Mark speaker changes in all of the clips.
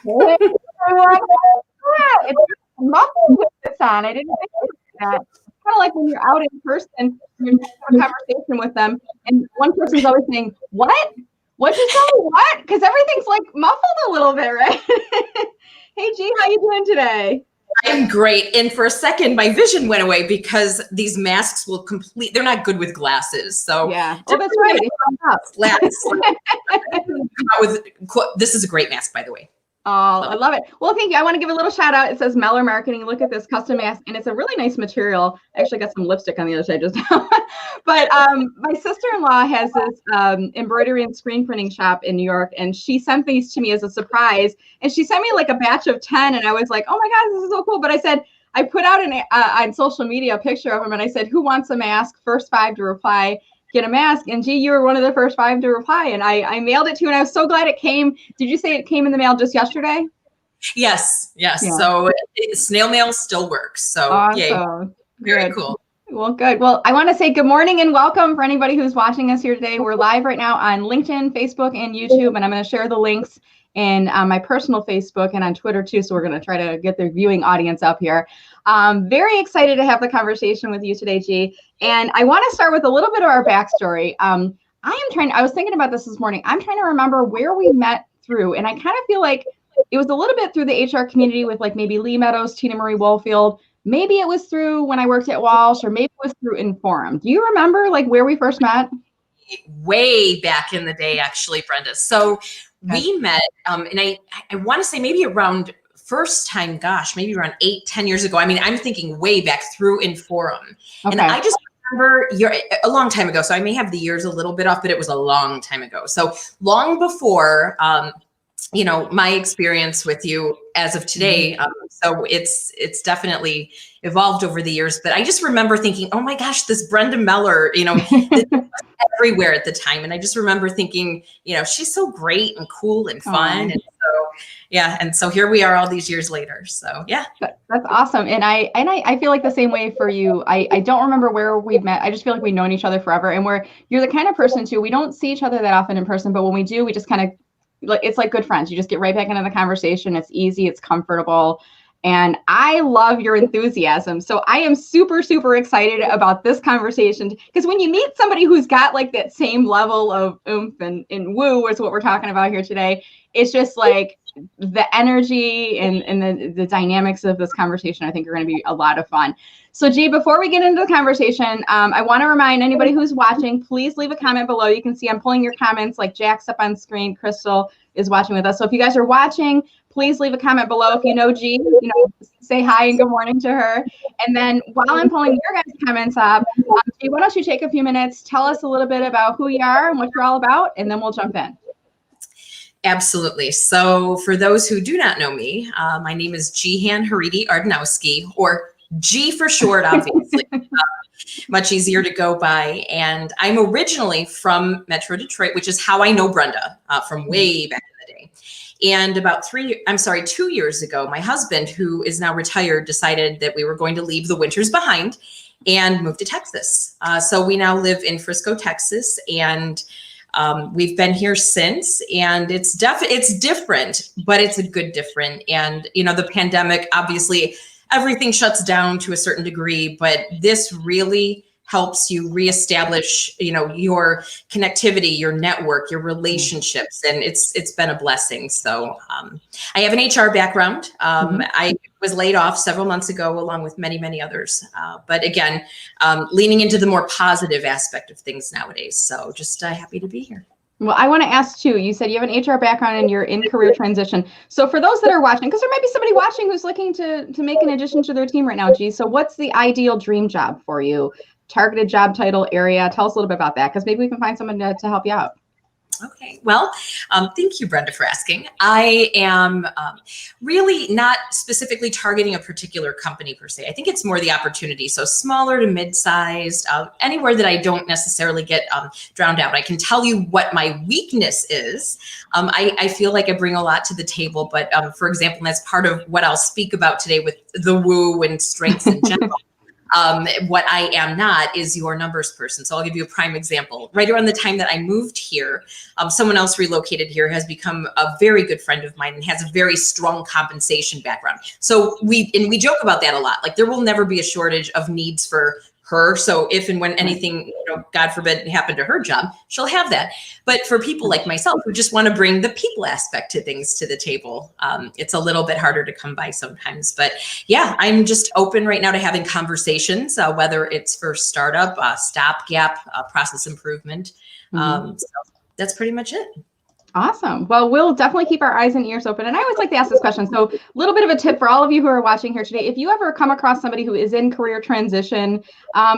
Speaker 1: Hey, everyone. Yeah, it's muffled with this on. I didn't think of that. It's kind of like when you're out in person, you're having a conversation with them, and one person's always saying, "What? What'd you say? What?" Because everything's like muffled a little bit, right? Hey, G, how you doing today?
Speaker 2: I'm great. And for a second, my vision went away because these masks will they're not good with glasses. So
Speaker 1: yeah. Oh, that's right.
Speaker 2: This is a great mask, by the way.
Speaker 1: Oh, I love it. Well, thank you. I want to give a little shout out. It says Meller Marketing. Look at this custom mask, and it's a really nice material. I actually got some lipstick on the other side just now. But my sister-in-law has this embroidery and screen printing shop in New York, and she sent these to me as a surprise. And she sent me like a batch of 10, and I was like, oh my God, this is so cool. But I said, I put out on social media a picture of them, and I said, who wants a mask? First 5 to reply. Get a mask. And G, you were one of the first 5 to reply, and I mailed it to you, and I was so glad it came. Did you say it came in the mail just yesterday?
Speaker 2: Yes. Yeah. So snail mail still works. So
Speaker 1: awesome.
Speaker 2: Yay. Very cool.
Speaker 1: Well, good. Well, I want to say good morning and welcome for anybody who's watching us here today. We're live right now on LinkedIn, Facebook, and YouTube, and I'm going to share the links in my personal Facebook and on Twitter too. So we're going to try to get the viewing audience up here. Very excited to have the conversation with you today, G. And I want to start with a little bit of our backstory. I was thinking about this morning. I'm trying to remember where we met through, and I kind of feel like it was a little bit through the HR community with like maybe Lee Meadows, Tina Marie Woolfield. Maybe it was through when I worked at Walsh, or maybe it was through Inform. Do you remember like where we first met?
Speaker 2: Way back in the day, actually, Brenda. So we met, and I want to say maybe around first time, gosh, maybe around 8-10 years ago. I mean, I'm thinking way back through Inform. And I just remember a long time ago. So I may have the years a little bit off, but it was a long time ago. So long before, my experience with you as of today. So it's definitely evolved over the years, but I just remember thinking, oh my gosh, this Brenda Meller, everywhere at the time. And I just remember thinking, she's so great and cool and fun. And so here we are all these years later. So yeah.
Speaker 1: That's awesome. And I feel like the same way for you. I don't remember where we've met. I just feel like we've known each other forever. And you're the kind of person too, we don't see each other that often in person, but when we do, we just kind of, it's like good friends. You just get right back into the conversation. It's easy. It's comfortable. And I love your enthusiasm. So I am super, super excited about this conversation, because when you meet somebody who's got like that same level of oomph and woo is what we're talking about here today, it's just like the energy and the dynamics of this conversation, I think, are going to be a lot of fun. So G, before we get into the conversation, I want to remind anybody who's watching, please leave a comment below. You can see I'm pulling your comments, like Jack's up on screen. Crystal is watching with us. So if you guys are watching, please leave a comment below. If you know G, say hi and good morning to her. And then while I'm pulling your guys' comments up, G, why don't you take a few minutes, tell us a little bit about who you are and what you're all about, and then we'll jump in.
Speaker 2: Absolutely. So for those who do not know me, my name is Gehan Haridy-Ardanowski, or G for short, obviously. Much easier to go by. And I'm originally from Metro Detroit, which is how I know Brenda from way back in the day. And about 2 years ago, my husband, who is now retired, decided that we were going to leave the winters behind and move to Texas. So we now live in Frisco, Texas, and we've been here since, and it's different, but it's a good different. And, the pandemic, obviously everything shuts down to a certain degree, but this really helps you reestablish, your connectivity, your network, your relationships. And it's been a blessing. So I have an HR background. I was laid off several months ago, along with many, many others. But again, leaning into the more positive aspect of things nowadays. So just happy to be here.
Speaker 1: Well, I want to ask too, you said you have an HR background and you're in career transition. So for those that are watching, because there might be somebody watching who's looking to make an addition to their team right now, G, so what's the ideal dream job for you? Targeted job title, area? Tell us a little bit about that, because maybe we can find someone to help you out.
Speaker 2: Okay, well, thank you, Brenda, for asking. I am really not specifically targeting a particular company per se. I think it's more the opportunity. So smaller to mid-sized, anywhere that I don't necessarily get drowned out. I can tell you what my weakness is. I feel like I bring a lot to the table, but for example, that's part of what I'll speak about today with the woo and strengths in general. What I am not is your numbers person. So I'll give you a prime example. Right around the time that I moved here, someone else relocated here, has become a very good friend of mine and has a very strong compensation background. So we joke about that a lot. Like, there will never be a shortage of needs for her. So if and when anything, God forbid, happened to her job, she'll have that. But for people like myself who just want to bring the people aspect to things to the table, it's a little bit harder to come by sometimes. But yeah, I'm just open right now to having conversations, whether it's for startup, stopgap, process improvement. So that's pretty much it.
Speaker 1: Awesome. Well, we'll definitely keep our eyes and ears open. And I always like to ask this question. So a little bit of a tip for all of you who are watching here today. If you ever come across somebody who is in career transition,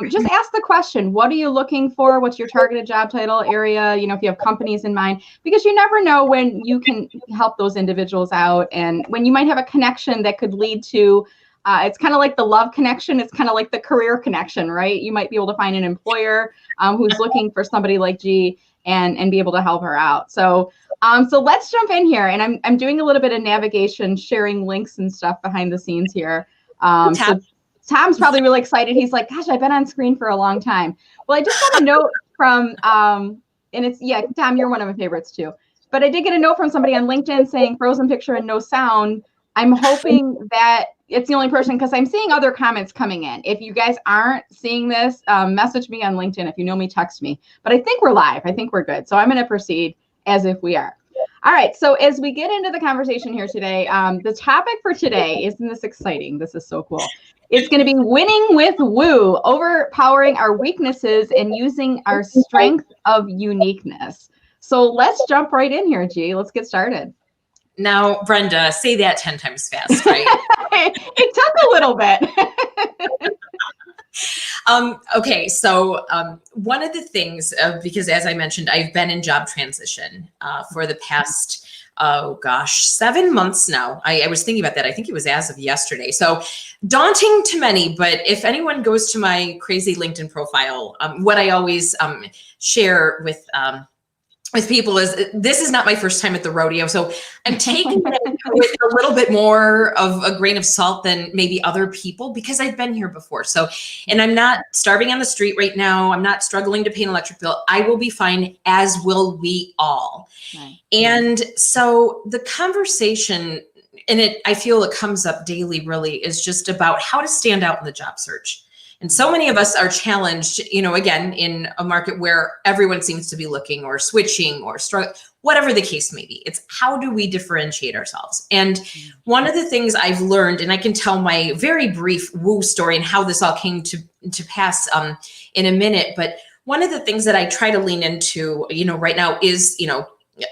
Speaker 1: just ask the question, what are you looking for? What's your targeted job title area? If you have companies in mind, because you never know when you can help those individuals out and when you might have a connection that could lead to it's kind of like the love connection. It's kind of like the career connection, right? You might be able to find an employer who's looking for somebody like G and be able to help her out. So let's jump in here. And I'm doing a little bit of navigation, sharing links and stuff behind the scenes here. So Tom's probably really excited. He's like, gosh, I've been on screen for a long time. Well, I just got a note from, and it's, yeah, Tom, you're one of my favorites too. But I did get a note from somebody on LinkedIn saying frozen picture and no sound. I'm hoping that it's the only person, because I'm seeing other comments coming in. If you guys aren't seeing this, message me on LinkedIn. If you know me, text me. But I think we're live. I think we're good. So I'm going to proceed as if we are. All right. So as we get into the conversation here today, the topic for today, isn't this exciting? This is so cool. It's going to be winning with woo, overpowering our weaknesses and using our strength of uniqueness. So let's jump right in here, G. Let's get started.
Speaker 2: Now, Brenda, say that 10 times fast, right?
Speaker 1: It took a little bit.
Speaker 2: Okay, so one of the things, because as I mentioned, I've been in job transition for the past, 7 months now. I was thinking about that. I think it was as of yesterday. So daunting to many, but if anyone goes to my crazy LinkedIn profile, what I always share with people is this is not my first time at the rodeo. So I'm taking it with a little bit more of a grain of salt than maybe other people because I've been here before. So, and I'm not starving on the street right now. I'm not struggling to pay an electric bill. I will be fine, as will we all. Right. And so the conversation, and I feel it comes up daily really, is just about how to stand out in the job search. And so many of us are challenged, again, in a market where everyone seems to be looking or switching or struggling, whatever the case may be. It's how do we differentiate ourselves? And one of the things I've learned, and I can tell my very brief woo story and how this all came to pass in a minute, but one of the things that I try to lean into, right now is,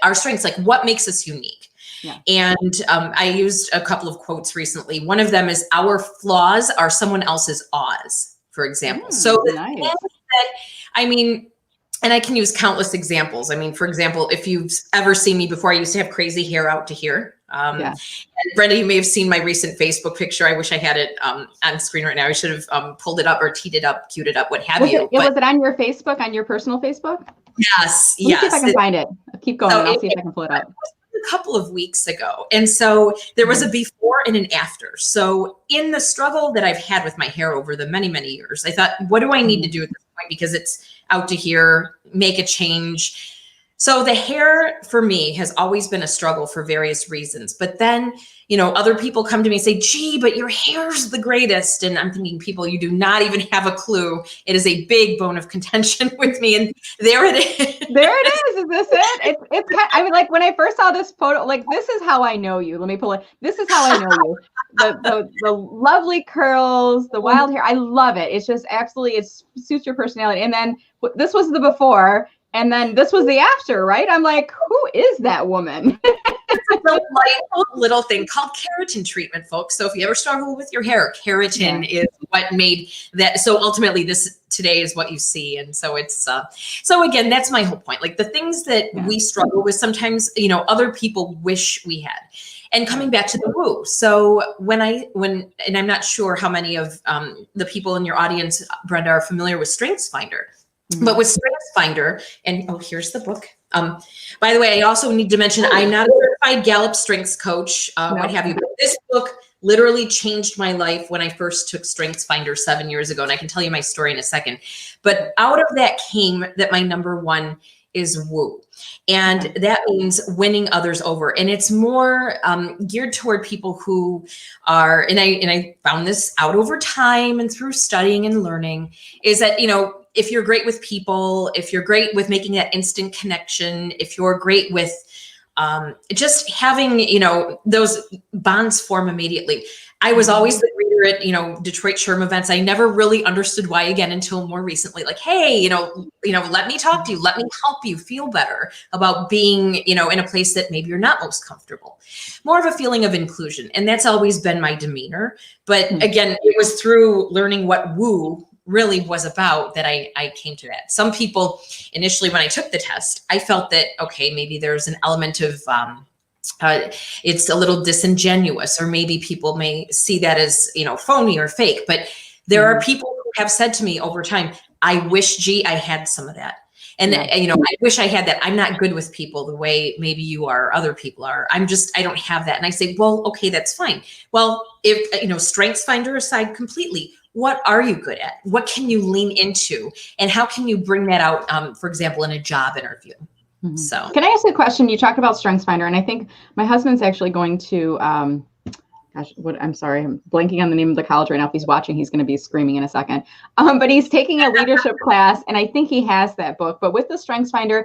Speaker 2: our strengths, like what makes us unique. Yeah. And I used a couple of quotes recently. One of them is, our flaws are someone else's awes, for example. So nice. And I can use countless examples. For example, if you've ever seen me before, I used to have crazy hair out to here. And Brenda, you may have seen my recent Facebook picture. I wish I had it on screen right now. I should have pulled it up or teed it up, queued it up, what have you.
Speaker 1: Was it on your Facebook, on your personal Facebook?
Speaker 2: Yes.
Speaker 1: Let me see if I can find it. Keep going. I'll see if I can pull it up.
Speaker 2: A couple of weeks ago. And so there was a before and an after. So in the struggle that I've had with my hair over the many, many years, I thought, what do I need to do at this point? Because it's out to here, make a change. So the hair for me has always been a struggle for various reasons. But then, other people come to me and say, gee, but your hair's the greatest. And I'm thinking, people, you do not even have a clue. It is a big bone of contention with me. And there it is.
Speaker 1: There it is. Is this it? It's like when I first saw this photo, like, this is how I know you. Let me pull it. This is how I know you. The lovely curls, the wild hair. I love it. It's just absolutely, it suits your personality. And then this was the before. And then this was the after, right? I'm like, who is that woman?
Speaker 2: It's a delightful little thing called keratin treatment, folks. So if you ever struggle with your hair, keratin is what made that. So ultimately, this today is what you see. And so it's, so again, that's my whole point. Like the things that we struggle with sometimes, other people wish we had. And coming back to the woo. So when and I'm not sure how many of the people in your audience, Brenda, are familiar with StrengthsFinder. But with StrengthsFinder, and here's the book. By the way, I also need to mention I'm not a certified Gallup strengths coach, what have you. But this book literally changed my life when I first took StrengthsFinder 7 years ago. And I can tell you my story in a second. But out of that came that my number one is woo. And that means winning others over. And it's more geared toward people who are, and I found this out over time and through studying and learning, is that, you know, if you're great with people, if you're great with making that instant connection, if you're great with just having, you know, those bonds form immediately. I was always the greeter at, you know, Detroit SHRM events. I never really understood why again until more recently, like, hey, you know, let me talk to you. Let me help you feel better about being, you know, in a place that maybe you're not most comfortable. More of a feeling of inclusion. And that's always been my demeanor. But again, it was through learning what woo really was about that I came to that. Some people initially, when I took the test, I felt that, okay, maybe there's an element of, it's a little disingenuous, or maybe people may see that as, you know, phony or fake. But there are people who have said to me over time, I wish, G, I had some of that. And, you know, I wish I had that. I'm not good with people the way maybe you are, or other people are. I don't have that. And I say, well, okay, that's fine. Well, if, you know, StrengthsFinder aside completely, what are you good at? What can you lean into? And how can you bring that out, for example, in a job interview? So
Speaker 1: can I ask a question? You talk about StrengthsFinder, and I think my husband's actually going to, I'm sorry, I'm blanking on the name of the college right now. If he's watching, he's going to be screaming in a second. But he's taking a leadership class, and I think he has that book. But with the StrengthsFinder,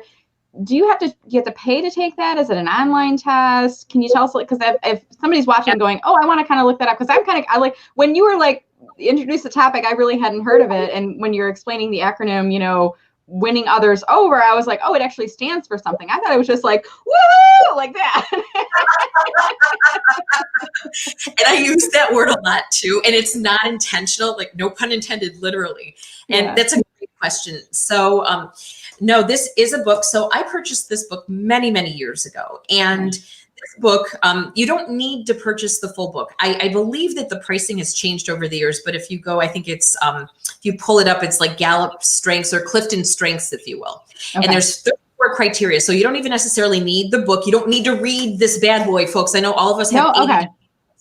Speaker 1: do you have to pay to take that? Is it an online test? Can you tell us, because if somebody's watching going, oh, I want to kind of look that up, because I like, when you were like, introduce the topic, I really hadn't heard of it. And when you're explaining the acronym, you know, winning others over, I was like, oh, it actually stands for something. I thought it was just like, woo, like that.
Speaker 2: And I use that word a lot too. And it's not intentional, like no pun intended, literally. And that's a great question. So no, this is a book. So I purchased this book many, many years ago. And this book, you don't need to purchase the full book. I believe that the pricing has changed over the years, but if you go, I think it's, if you pull it up, it's like Gallup Strengths or Clifton Strengths, if you will. And there's 34 criteria. So you don't even necessarily need the book. You don't need to read this bad boy, folks. I know all of us have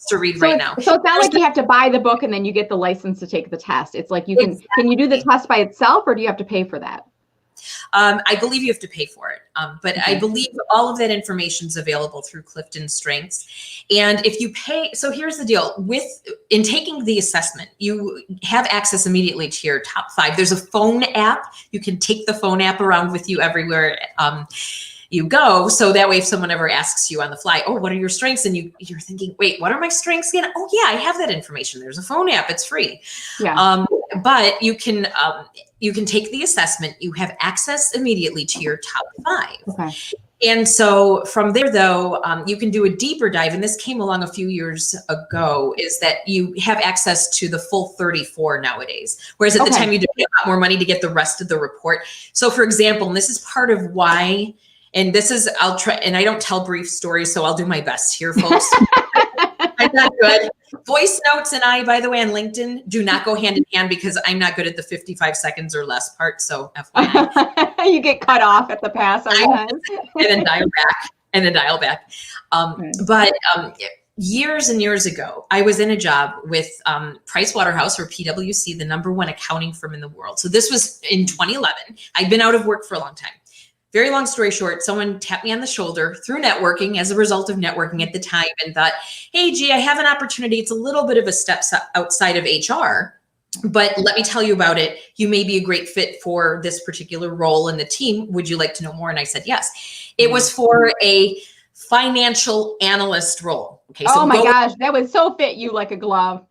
Speaker 2: to read right now.
Speaker 1: So it's not like you have to buy the book and then you get the license to take the test. It's like you can you do the test by itself, or do you have to pay for that?
Speaker 2: I believe you have to pay for it. But I believe all of that information is available through Clifton Strengths. And if you pay, so here's the deal in taking the assessment, you have access immediately to your top 5. There's a phone app. You can take the phone app around with you everywhere you go. So that way, if someone ever asks you on the fly, oh, what are your strengths? And you're thinking, wait, what are my strengths again? Oh yeah, I have that information. There's a phone app. It's free. But you can take the assessment. You have access immediately to your top 5. And so from there, though, you can do a deeper dive. And this came along a few years ago, is that you have access to the full 34 nowadays. Whereas at the time, you did pay a lot more money to get the rest of the report. So for example, and this is part of why, and this is, I'll try, and I don't tell brief stories, so I'll do my best here, folks. I'm not good. Voice notes and I, by the way, on LinkedIn do not go hand in hand, because I'm not good at the 55 seconds or less part. So FYI.
Speaker 1: You get cut off at the pass sometimes.
Speaker 2: And then dial back. But years and years ago, I was in a job with Price Waterhouse, or PwC, the #1 accounting firm in the world. So this was in 2011. I'd been out of work for a long time. Very long story short, someone tapped me on the shoulder through networking, as a result of networking at the time, and thought, hey, G, I have an opportunity. It's a little bit of a step outside of HR, but let me tell you about it. You may be a great fit for this particular role in the team. Would you like to know more? And I said, yes. It was for a financial analyst role. Okay. So
Speaker 1: oh my gosh, that would so fit you like a glove.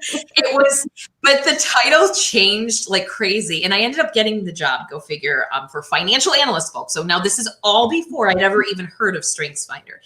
Speaker 2: It was, but the title changed like crazy. And I ended up getting the job, go figure, for financial analyst folks. So now this is all before I'd ever even heard of StrengthsFinder.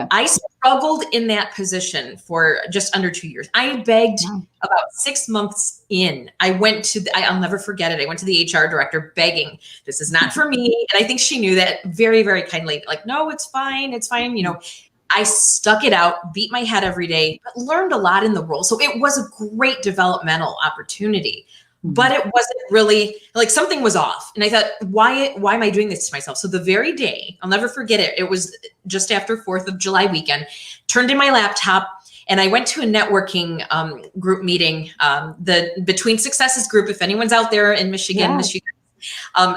Speaker 2: I struggled in that position for just under 2 years. I begged about 6 months in. I went to, I'll never forget it. I went to the HR director begging, this is not for me. And I think she knew that very, very kindly, like, no, it's fine. It's fine. You know, I stuck it out, beat my head every day, but learned a lot in the role. So it was a great developmental opportunity. but it wasn't really like something was off. And I thought, why am I doing this to myself? So the very day, I'll never forget it. It was just after 4th of July weekend, turned in my laptop and I went to a networking group meeting, the Between Successes group, if anyone's out there in Michigan.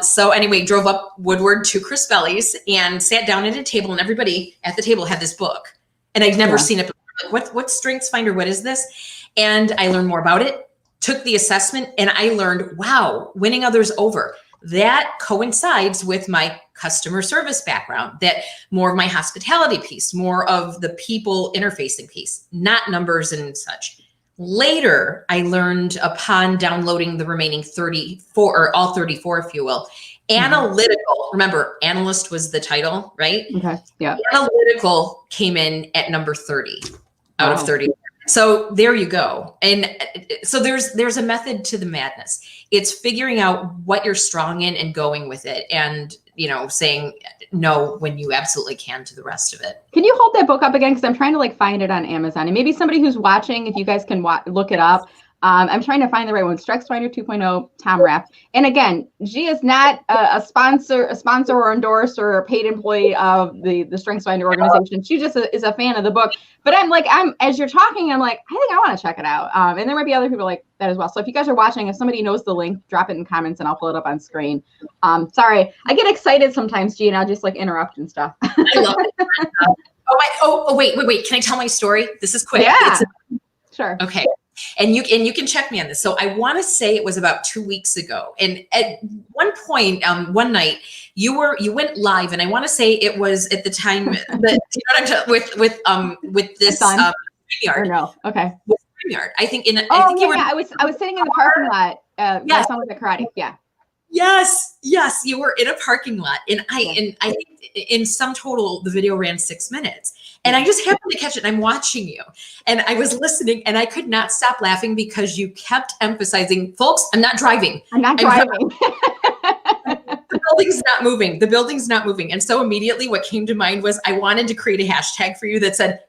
Speaker 2: So anyway, drove up Woodward to Chris Belly's and sat down at a table, and everybody at the table had this book. And I'd never seen it before. Like, what's StrengthsFinder? What is this? And I learned more about it, took the assessment, and I learned, wow, winning others over. That coincides with my customer service background, that more of my hospitality piece, more of the people interfacing piece, not numbers and such. Later, I learned upon downloading the remaining 34, or all 34, if you will, analytical. Remember, analyst was the title, right?
Speaker 1: Okay. Yeah.
Speaker 2: Analytical came in at number 30 out of 30. So there you go. And so there's a method to the madness. It's figuring out what you're strong in and going with it, and saying no when you absolutely can to the rest of it.
Speaker 1: Can you hold that book up again? Because I'm trying to find it on Amazon, and maybe somebody who's watching, if you guys can look it up. I'm trying to find the right one. StrengthsFinder 2.0, Tom Rapp. And again, G is not a sponsor or endorser or a paid employee of the StrengthsFinder organization. She just is a fan of the book. But I'm as you're talking, I'm like, I think I want to check it out. And there might be other people like that as well. So if you guys are watching, if somebody knows the link, drop it in the comments and I'll pull it up on screen. Sorry, I get excited sometimes, G, and I'll just interrupt and stuff.
Speaker 2: I love it. Wait. Can I tell my story? This is quick.
Speaker 1: Yeah. Sure.
Speaker 2: Okay. And you can check me on this. So I want to say it was about 2 weeks ago. And at one point, one night, you went live, and I want to say it was at the time that with this StreamYard.
Speaker 1: No, okay.
Speaker 2: With StreamYard. I think
Speaker 1: I was sitting in the parking lot. Yes, I was at karate. Yeah.
Speaker 2: Yes, you were in a parking lot, and I think in sum total the video ran 6 minutes, and I just happened to catch it. And I'm watching you, and I was listening, and I could not stop laughing because you kept emphasizing, "Folks, I'm not driving.
Speaker 1: I'm not driving.
Speaker 2: The building's not moving. The building's not moving." And so immediately, what came to mind was I wanted to create a hashtag for you that said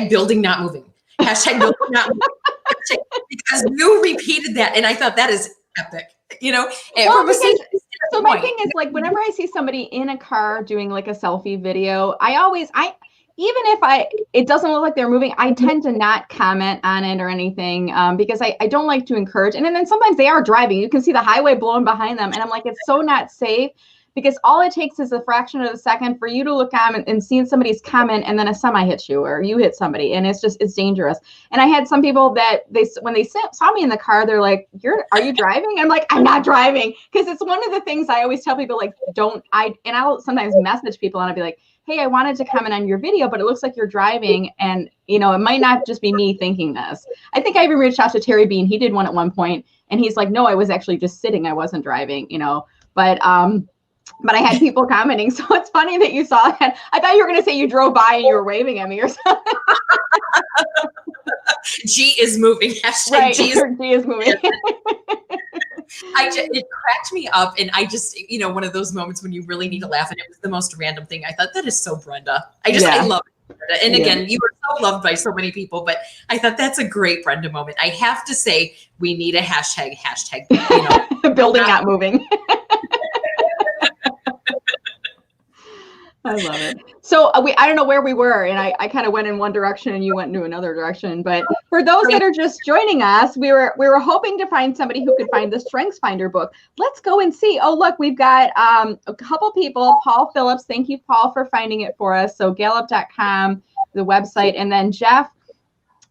Speaker 2: #building not moving, #building not moving, because you repeated that, and I thought that is epic.
Speaker 1: So my thing is, whenever I see somebody in a car doing a selfie video, even if it doesn't look like they're moving, I tend to not comment on it or anything, because I don't like to encourage. And then sometimes they are driving. You can see the highway blowing behind them. And I'm like, it's so not safe, because all it takes is a fraction of a second for you to look on and see somebody's comment, and then a semi hits you or you hit somebody, and it's dangerous. And I had some people that when they saw me in the car, they're like, are you driving? I'm like, I'm not driving. Because it's one of the things I always tell people, and I'll sometimes message people and I'll be like, hey, I wanted to comment on your video, but it looks like you're driving. And, it might not just be me thinking this. I think I even reached out to Terry Bean. He did one at one point, and he's like, no, I was actually just sitting. I wasn't driving, But I had people commenting, so it's funny that you saw that. I thought you were going to say you drove by and you were waving at me or something.
Speaker 2: G is moving.
Speaker 1: Right.
Speaker 2: G
Speaker 1: is moving.
Speaker 2: It cracked me up, and I just, one of those moments when you really need to laugh, and it was the most random thing. I thought, that is so Brenda. I love it, Brenda. And again, you were so loved by so many people, but I thought that's a great Brenda moment. I have to say, we need a hashtag,
Speaker 1: building not moving. I love it. So I don't know where we were, and I kind of went in one direction and you went into another direction. But for those that are just joining us, we were hoping to find somebody who could find the StrengthsFinder book. Let's go and see. Oh, look, we've got a couple people. Paul Phillips, thank you, Paul, for finding it for us. So Gallup.com, the website, and then Jeff.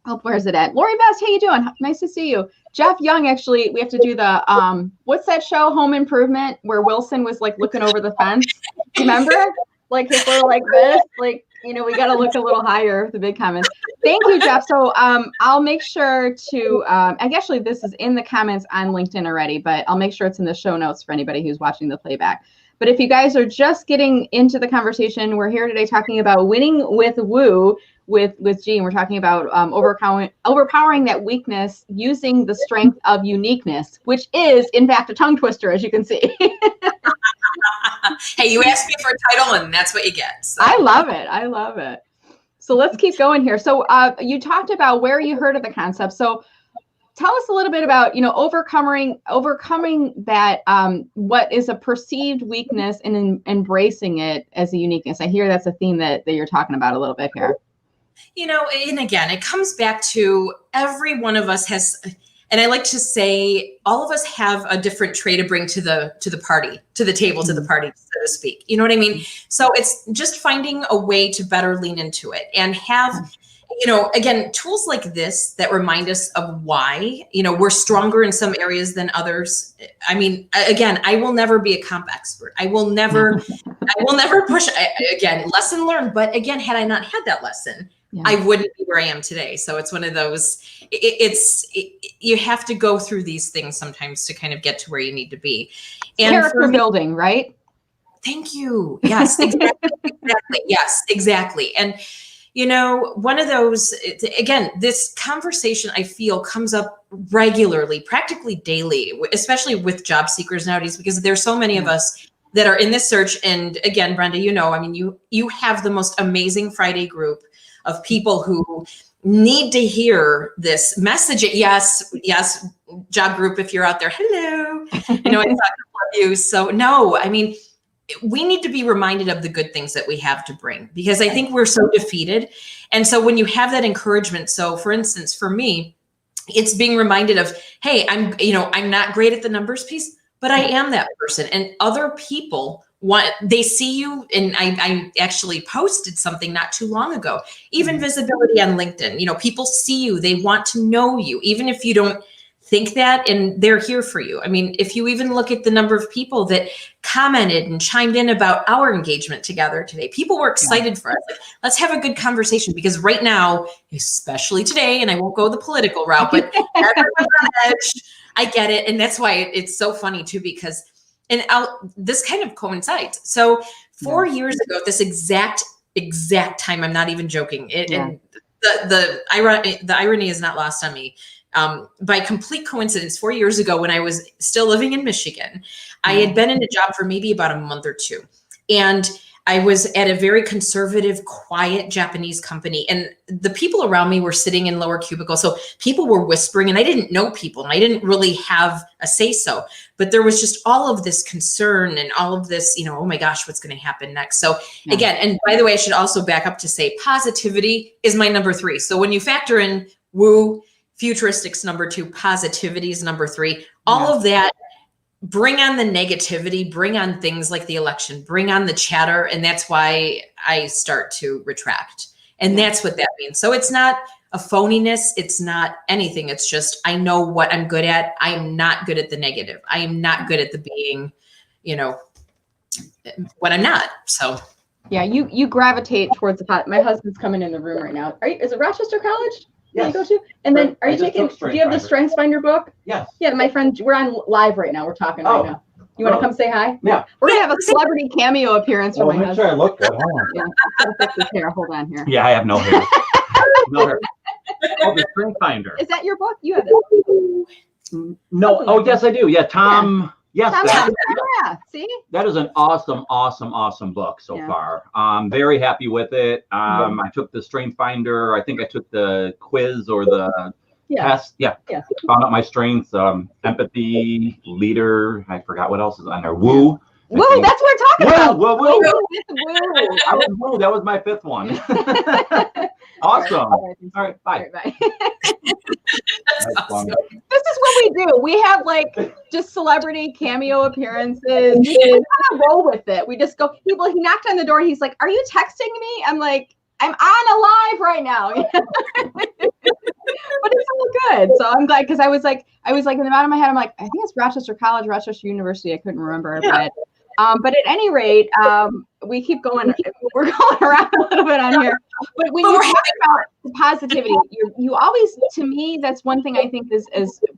Speaker 1: Oh, where's it at? Lori Best, how you doing? Nice to see you. Jeff Young, actually, we have to do the what's that show, Home Improvement, where Wilson was looking over the fence. Remember? If we're like this, we got to look a little higher, the big comments. Thank you, Jeff. So I'll make sure to, actually, this is in the comments on LinkedIn already, but I'll make sure it's in the show notes for anybody who's watching the playback. But if you guys are just getting into the conversation, we're here today talking about winning with Woo with G, and we're talking about overpowering that weakness using the strength of uniqueness, which is, in fact, a tongue twister, as you can see.
Speaker 2: Hey, you asked me for a title, and that's what you get. So.
Speaker 1: I love it. So let's keep going here. So you talked about where you heard of the concept. So tell us a little bit about, overcoming that, what is a perceived weakness and embracing it as a uniqueness. I hear that's a theme that you're talking about a little bit here.
Speaker 2: And again, it comes back to every one of us has, and I like to say, all of us have a different trait to bring to the party, to the table, to the party, so to speak. You know what I mean? So it's just finding a way to better lean into it and have, again, tools like this that remind us of why, we're stronger in some areas than others. I mean, again, I will never be a comp expert. I will never push, again, lesson learned. But again, had I not had that lesson, I wouldn't be where I am today. So it's one of those, you have to go through these things sometimes to kind of get to where you need to be. And
Speaker 1: character building, right?
Speaker 2: Thank you. Yes, exactly. Exactly. Yes, exactly. And, one of those, again, this conversation I feel comes up regularly, practically daily, especially with job seekers nowadays, because there's so many of us that are in this search. And again, Brenda, I mean, you have the most amazing Friday group of people who need to hear this message. Yes, job group, if you're out there, hello, I talk about you. So no, I mean, we need to be reminded of the good things that we have to bring, because I think we're so defeated. And so when you have that encouragement, so for instance, for me, it's being reminded of, hey, I'm not great at the numbers piece, but I am that person. And other people they see you. And I actually posted something not too long ago, even visibility on LinkedIn, people see you, they want to know you, even if you don't think that, and they're here for you. I mean, if you even look at the number of people that commented and chimed in about our engagement together today, people were excited for us. Like, let's have a good conversation, because right now, especially today, and I won't go the political route, but everyone's on edge. I get it. And that's why it's so funny too, because this kind of coincides. So 4 years ago, this exact time, I'm not even joking. And the irony is not lost on me. By complete coincidence, 4 years ago, when I was still living in Michigan, I had been in a job for maybe about a month or two. And I was at a very conservative, quiet Japanese company. And the people around me were sitting in lower cubicles. So people were whispering, and I didn't know people, and I didn't really have a say-so. But there was just all of this concern and all of this, oh my gosh, what's going to happen next? So again, and by the way, I should also back up to say positivity is my number 3. So when you factor in woo, futuristics number 2, positivity is number 3, all of that, bring on the negativity, bring on things like the election, bring on the chatter. And that's why I start to retract. And that's what that means. So it's not a phoniness. It's not anything. It's just, I know what I'm good at. I am not good at the negative. I am not good at the being, what I'm not. So.
Speaker 1: Yeah. You gravitate towards the pot. My husband's coming in the room right now. Is it Rochester College? Yes. You go to? And then are you taking, do you have the StrengthsFinder book?
Speaker 3: Yes.
Speaker 1: Yeah, my friend, we're on live right now. We're talking right now. You want to come say hi?
Speaker 3: Yeah.
Speaker 1: We're going to have a celebrity cameo appearance from my husband.
Speaker 3: Make sure I look good. Hold on.
Speaker 1: Yeah, I'm fix his hair. Hold on here.
Speaker 3: Yeah, I have no hair. No hair. Oh, the StrengthsFinder.
Speaker 1: Is that your book? You have it.
Speaker 3: No. Oh, yes, I do. Yeah, Tom. Yes.
Speaker 1: Yeah. See?
Speaker 3: That is an awesome book so far. I'm very happy with it. I took the StrengthsFinder. I think I took the quiz or the test. Yeah. Found out my strengths. Empathy, leader. I forgot what else is on there. Woo.
Speaker 1: Woo, that's what we're talking about.
Speaker 3: Woo.
Speaker 1: Woo.
Speaker 3: That was my 5th one. Awesome. All right, bye.
Speaker 2: That's awesome.
Speaker 1: This is what we do. We have like just celebrity cameo appearances. We just kind of roll with it. We just go. He knocked on the door. He's like, "Are you texting me?" I'm like, "I'm on a live right now." But it's all good. So I'm glad, because I was like in the bottom of my head, I'm like, I think it's Rochester College, Rochester University. I couldn't remember, but at any rate, we keep going. We're going around a little bit on here. But when you talk about positivity, you always, to me, that's one thing I think is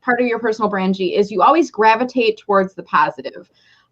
Speaker 1: part of your personal brand, G, is you always gravitate towards the positive.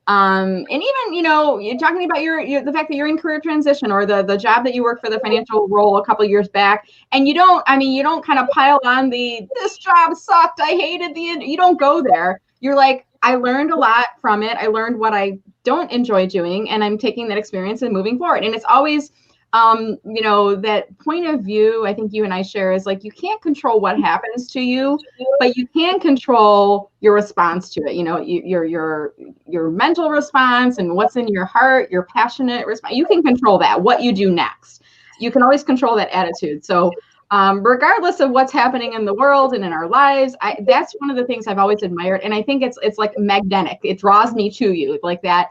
Speaker 1: And even, you're talking about the fact that you're in career transition, or the job that you work for, the financial role a couple of years back, and you don't kind of pile on this job sucked, I hated you don't go there. You're like, I learned a lot from it. I learned what I don't enjoy doing, and I'm taking that experience and moving forward. And it's always, you know, that point of view I think you and I share is like, you can't control what happens to you, but you can control your response to it. You know, your mental response and what's in your heart, your passionate response. You can control that, what you do next. You can always control that attitude. So regardless of what's happening in the world and in our lives, that's one of the things I've always admired. And I think it's like magnetic. It draws me to you, like that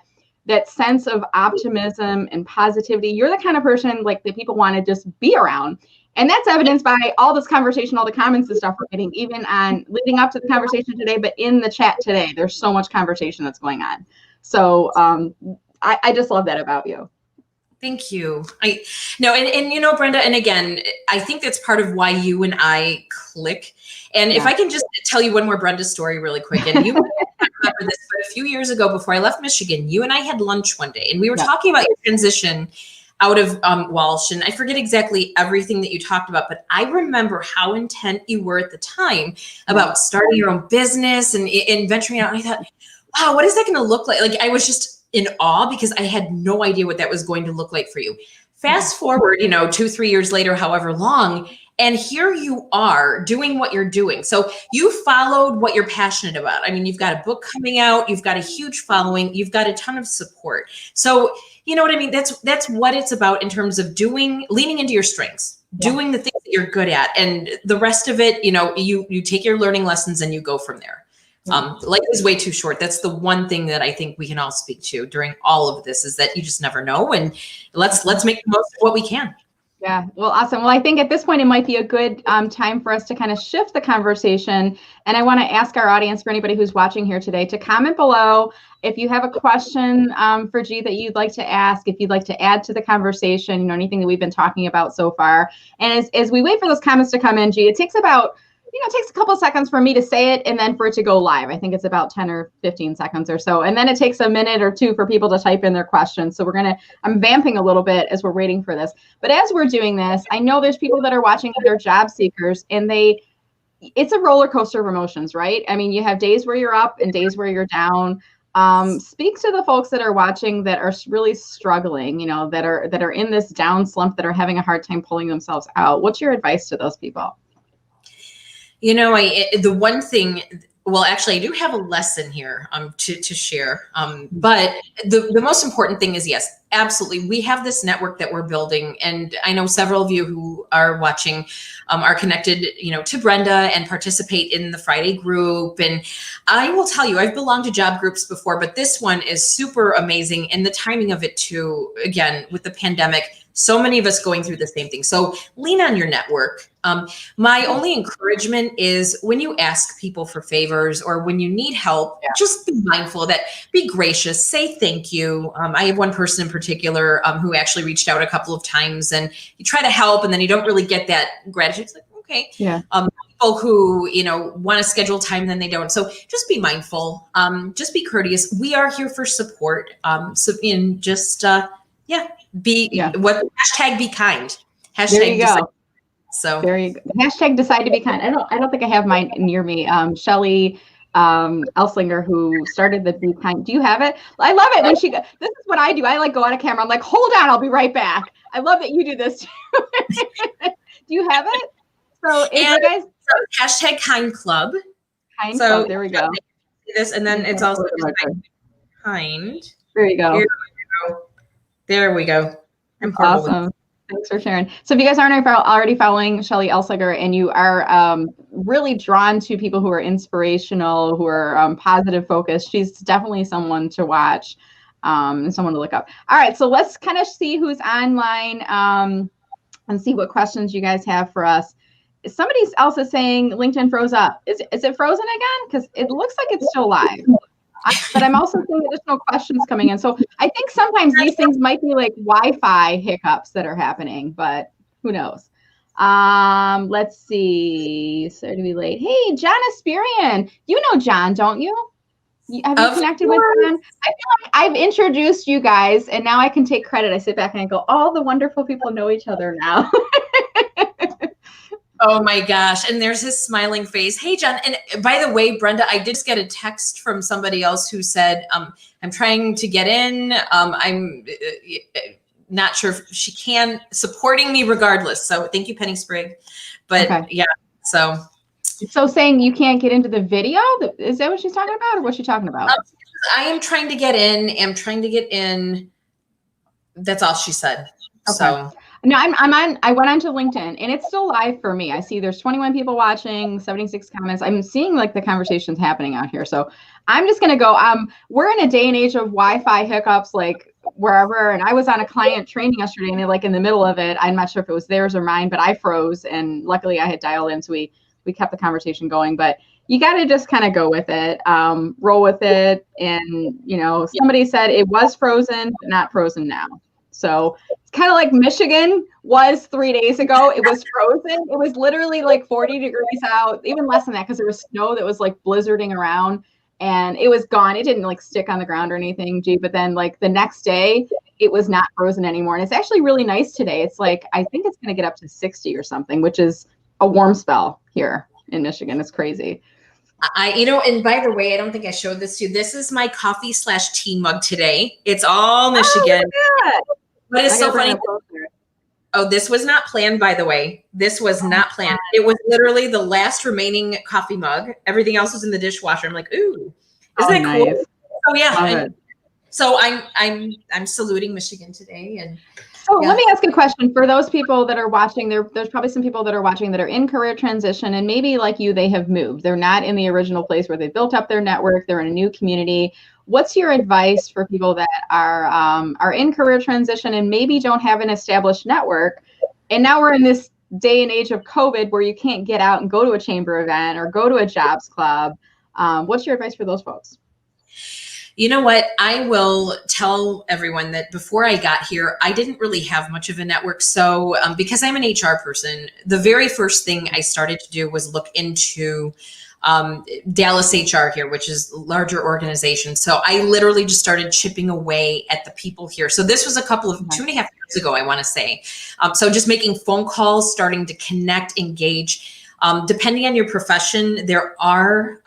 Speaker 1: sense of optimism and positivity. You're the kind of person like that people want to just be around. And that's evidenced by all this conversation, all the comments and stuff we're getting, even on leading up to the conversation today, but in the chat today, there's so much conversation that's going on. So I just love that about you.
Speaker 2: Thank you. And you know, Brenda, and again, I think that's part of why you and I click. And if I can just tell you one more Brenda story really quick, and you remember this, but a few years ago before I left Michigan, you and I had lunch one day, and we were talking about your transition out of Walsh, and I forget exactly everything that you talked about, but I remember how intent you were at the time about starting your own business and venturing out. And I thought, wow, what is that going to look like? Like, I was just in awe because I had no idea what that was going to look like for you. Fast forward, you know, 2-3 years later, however long, and here you are doing what you're doing. So you followed what you're passionate about. I mean, you've got a book coming out, you've got a huge following, you've got a ton of support. So, you know what I mean? That's what it's about in terms of leaning into your strengths, doing the things that you're good at. And the rest of it, you know, you take your learning lessons and you go from there. Life is way too short. That's the one thing that I think we can all speak to during all of this, is that you just never know. And let's make the most of what we can.
Speaker 1: Yeah, well, awesome. Well, I think at this point, it might be a good time for us to kind of shift the conversation. And I want to ask our audience, for anybody who's watching here today, to comment below if you have a question for G that you'd like to ask, if you'd like to add to the conversation, you know, anything that we've been talking about so far. And as we wait for those comments to come in, G, it takes about, you know, it takes a couple of seconds for me to say it and then for it to go live. I think it's about 10 or 15 seconds or so. And then it takes a minute or two for people to type in their questions. So I'm vamping a little bit as we're waiting for this. But as we're doing this, I know there's people that are watching that are job seekers, and it's a roller coaster of emotions, right? I mean, you have days where you're up and days where you're down. Speak to the folks that are watching that are really struggling, you know, that are in this down slump, that are having a hard time pulling themselves out. What's your advice to those people?
Speaker 2: You know, the one thing, well, actually, I do have a lesson here to share. But the most important thing is, yes, absolutely. We have this network that we're building. And I know several of you who are watching are connected, you know, to Brenda and participate in the Friday group. And I will tell you, I've belonged to job groups before, but this one is super amazing. And the timing of it too, again, with the pandemic, so many of us going through the same thing. So lean on your network. My only encouragement is when you ask people for favors or when you need help, just be mindful of that, be gracious, say thank you. I have one person in particular who actually reached out a couple of times, and you try to help and then you don't really get that gratitude. It's like, okay. Yeah. People who, you know, want to schedule time, then they don't. So just be mindful, just be courteous. We are here for support. So and just, hashtag be kind. Hashtag
Speaker 1: there you go.
Speaker 2: So
Speaker 1: there you go. Hashtag decide to be kind. I don't think I have mine near me. Shelly Elslinger, who started the Be Kind. Do you have it? I love it when this is what I do. I like go on a camera. I'm like, hold on, I'll be right back. I love that you do this too. Do you have it? So you guys
Speaker 2: hashtag Kind Club.
Speaker 1: Kind Club. There we go.
Speaker 2: This, and then it's also kind.
Speaker 1: There you go.
Speaker 2: There we go. I'm
Speaker 1: awesome. Thanks for sharing. So if you guys aren't already following Shelly Elslinger and you are really drawn to people who are inspirational, who are positive focused, she's definitely someone to watch and someone to look up. All right, so let's kind of see who's online and see what questions you guys have for us. Somebody else is saying LinkedIn froze up. Is it frozen again? Because it looks like it's still live. But I'm also seeing additional questions coming in. So I think sometimes these things might be like Wi-Fi hiccups that are happening, but who knows? Let's see. Sorry to be late. Hey, John Asperian. You know John, don't you? Have you connected with John? I feel like I've introduced you guys, and now I can take credit. I sit back and I go, all the wonderful people know each other now.
Speaker 2: Oh my gosh. And there's his smiling face. Hey, John. And by the way, Brenda, I did get a text from somebody else who said, I'm trying to get in. not sure if she can, supporting me regardless. So thank you, Penny Sprague. But yeah, so
Speaker 1: saying you can't get into the video, is that what she's talking about, or what's she talking about?
Speaker 2: I am trying to get in. That's all she said. Okay. So
Speaker 1: no, I went onto LinkedIn and it's still live for me. I see there's 21 people watching, 76 comments. I'm seeing like the conversations happening out here. So I'm just going to go, we're in a day and age of Wi-Fi hiccups, like wherever. And I was on a client training yesterday and they're like in the middle of it. I'm not sure if it was theirs or mine, but I froze and luckily I had dialed in. So we kept the conversation going, but you got to just kind of go with it, roll with it. And, somebody said it was frozen, but not frozen now. So it's kind of like Michigan was 3 days ago. It was frozen. It was literally like 40 degrees out, even less than that, because there was snow that was like blizzarding around and it was gone. It didn't like stick on the ground or anything, but then like the next day it was not frozen anymore. And it's actually really nice today. It's like, I think it's going to get up to 60 or something, which is a warm spell here in Michigan. It's crazy.
Speaker 2: And by the way, I don't think I showed this to you. This is my coffee/tea mug today. It's all Michigan.
Speaker 1: Oh,
Speaker 2: but it's so funny. Oh, this was not planned, by the way. This was not planned. It was literally the last remaining coffee mug. Everything else was in the dishwasher. I'm like, ooh, isn't that
Speaker 1: nice.
Speaker 2: cool? Oh yeah. So I'm saluting Michigan today. And
Speaker 1: so let me ask a question for those people that are watching. There's probably some people that are watching that are in career transition, and maybe like you, they have moved. They're not in the original place where they built up their network. They're in a new community. What's your advice for people that are in career transition and maybe don't have an established network? And now we're in this day and age of COVID where you can't get out and go to a chamber event or go to a jobs club. What's your advice for those folks?
Speaker 2: You know what? I will tell everyone that before I got here, I didn't really have much of a network. So because I'm an HR person, the very first thing I started to do was look into Dallas HR here, which is a larger organization. So I literally just started chipping away at the people here. So this was a couple of 2.5 years ago, I want to say. So just making phone calls, starting to connect, engage. Depending on your profession, there are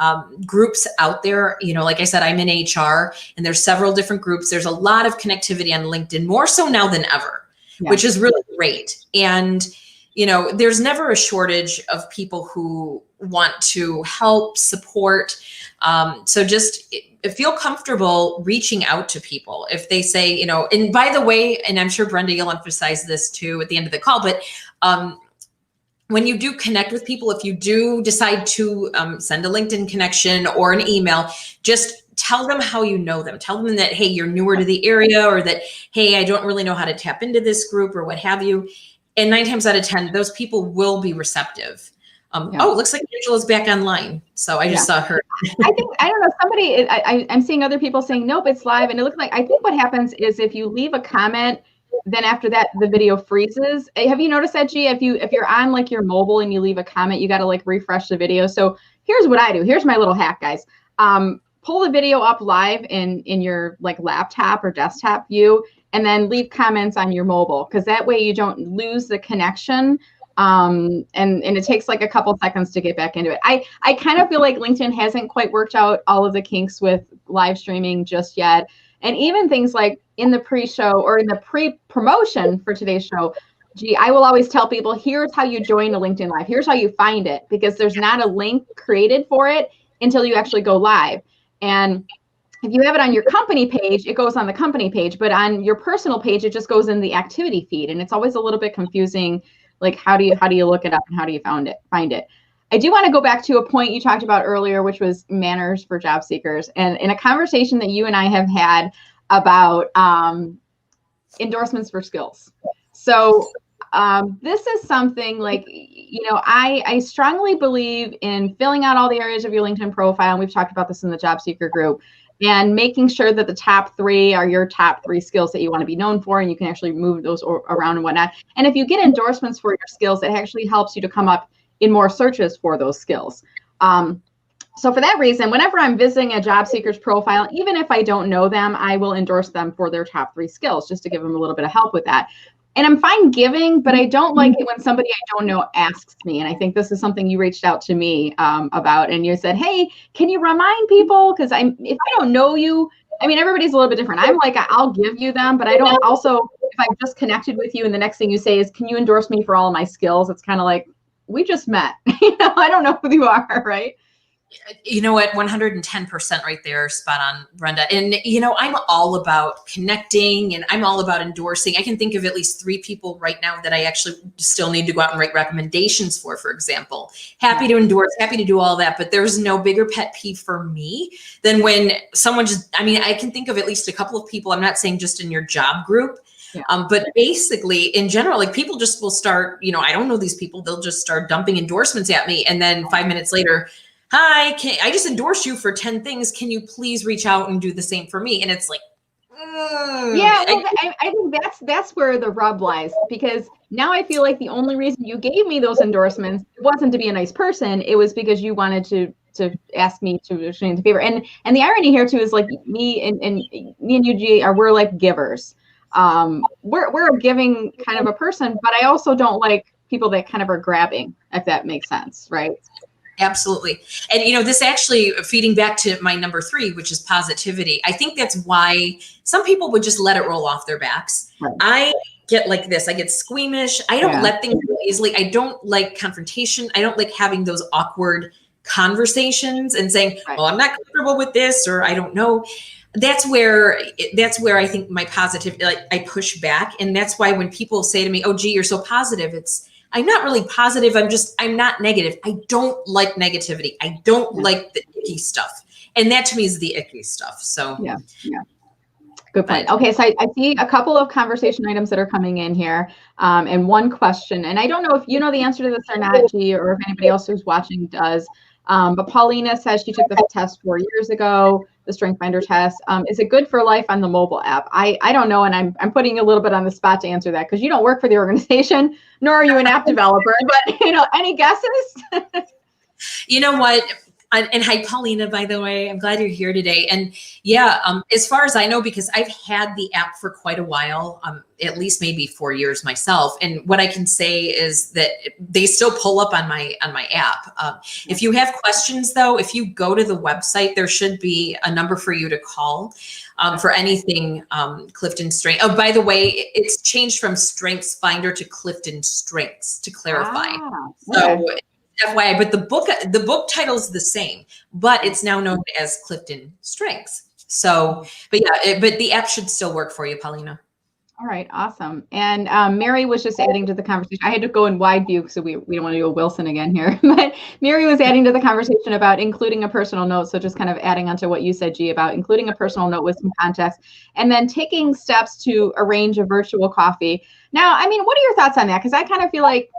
Speaker 2: groups out there. Like I said, I'm in HR and there's several different groups. There's a lot of connectivity on LinkedIn, more so now than ever, which is really great. And, there's never a shortage of people who want to help, support. So just feel comfortable reaching out to people. If they say, and by the way, and I'm sure Brenda, you'll emphasize this too at the end of the call, but when you do connect with people, if you do decide to send a LinkedIn connection or an email, just tell them how you know them. Tell them that, hey, you're newer to the area, or that, hey, I don't really know how to tap into this group or what have you. And 9 times out of 10, those people will be receptive. Oh, it looks like Angela's back online. So I just saw her.
Speaker 1: I don't know, I'm seeing other people saying, nope, it's live. And it looks like, I think what happens is if you leave a comment, then after that, the video freezes. Have you noticed that, G? If you're on like your mobile and you leave a comment, you got to like refresh the video. So here's what I do. Here's my little hack, guys. Pull the video up live in your like laptop or desktop view, and then leave comments on your mobile, because that way you don't lose the connection. And it takes like a couple seconds to get back into it. I kind of feel like LinkedIn hasn't quite worked out all of the kinks with live streaming just yet. And even things like in the pre-show or in the pre-promotion for today's show, I will always tell people, here's how you join a LinkedIn Live. Here's how you find it, because there's not a link created for it until you actually go live. And if you have it on your company page, it goes on the company page, but on your personal page, it just goes in the activity feed. And it's always a little bit confusing. Like, how do you look it up and how do you find it? I do want to go back to a point you talked about earlier, which was manners for job seekers. And in a conversation that you and I have had about endorsements for skills. So this is something like, I strongly believe in filling out all the areas of your LinkedIn profile. And we've talked about this in the job seeker group, and making sure that the top 3 are your top 3 skills that you want to be known for, and you can actually move those around and whatnot. And if you get endorsements for your skills, it actually helps you to come up in more searches for those skills. So for that reason, whenever I'm visiting a job seeker's profile, even if I don't know them, I will endorse them for their top 3 skills, just to give them a little bit of help with that. And I'm fine giving, but I don't like it when somebody I don't know asks me. And I think this is something you reached out to me about, and you said, hey, can you remind people? Because if I don't know you, I mean, everybody's a little bit different. I'm like, I'll give you them, but I don't also if I've just connected with you and the next thing you say is, can you endorse me for all of my skills? It's kind of like, we just met. I don't know who you are, right?
Speaker 2: You know what, 110% right there, spot on, Brenda. And, I'm all about connecting and I'm all about endorsing. I can think of at least 3 people right now that I actually still need to go out and write recommendations for example. Happy to endorse, happy to do all that, but there's no bigger pet peeve for me than when someone I can think of at least a couple of people, I'm not saying just in your job group, but basically in general, like people just will start, I don't know these people, they'll just start dumping endorsements at me. And then 5 minutes later, hi, I just endorsed you for 10 things. Can you please reach out and do the same for me? And it's like,
Speaker 1: yeah, well, I think that's where the rub lies, because now I feel like the only reason you gave me those endorsements wasn't to be a nice person. It was because you wanted to ask me to do the favor. And the irony here too is like me and you, G, we're like givers. We're a giving kind of a person, but I also don't like people that kind of are grabbing, if that makes sense, right?
Speaker 2: Absolutely. And, this actually feeding back to my number 3, which is positivity. I think that's why some people would just let it roll off their backs. Right. I get like this. I get squeamish. I don't let things go easily. I don't like confrontation. I don't like having those awkward conversations and saying, well, I'm not comfortable with this, or I don't know. That's where I think my positive, like I push back. And that's why when people say to me, oh, gee, you're so positive, I'm not really positive. I'm not negative. I don't like negativity. I don't like the icky stuff. And that to me is the icky stuff. So
Speaker 1: yeah. Good point. Okay. So I see a couple of conversation items that are coming in here, and one question, and I don't know if you know the answer to this or not, G, or if anybody else who's watching does. But Paulina says she took the test 4 years ago, the Strength Finder test. Is it good for life on the mobile app? I don't know, and I'm putting you a little bit on the spot to answer that because you don't work for the organization, nor are you an app developer. But any guesses?
Speaker 2: You know what? And hi, Paulina, by the way, I'm glad you're here today. And as far as I know, because I've had the app for quite a while, at least maybe 4 years myself. And what I can say is that they still pull up on my app. If you have questions though, if you go to the website, there should be a number for you to call for anything Clifton Strength. Oh, by the way, it's changed from Strengths Finder to Clifton Strengths, to clarify. So FYI, but the book title is the same, but it's now known as Clifton Strengths. So, but the app should still work for you, Paulina.
Speaker 1: All right, awesome. And Mary was just adding to the conversation. I had to go in wide view, so we don't want to do a Wilson again here. But Mary was adding to the conversation about including a personal note. So just kind of adding onto what you said, G, about including a personal note with some context, and then taking steps to arrange a virtual coffee. Now, I mean, what are your thoughts on that? Because I kind of feel like,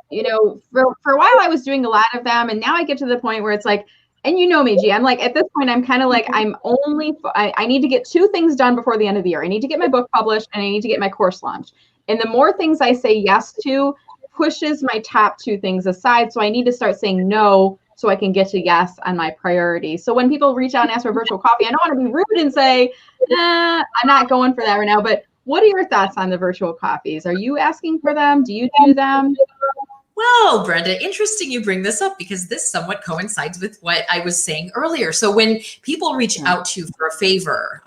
Speaker 1: for a while I was doing a lot of them, and now I get to the point where it's like, and you know me, G, I'm like, at this point, I'm kind of like, I need to get 2 things done before the end of the year. I need to get my book published and I need to get my course launched. And the more things I say yes to pushes my top 2 things aside. So I need to start saying no so I can get to yes on my priorities. So when people reach out and ask for virtual coffee, I don't want to be rude and say, I'm not going for that right now. But what are your thoughts on the virtual coffees? Are you asking for them? Do you do them?
Speaker 2: Well, Brenda, interesting you bring this up because this somewhat coincides with what I was saying earlier. So when people reach out to you for a favor,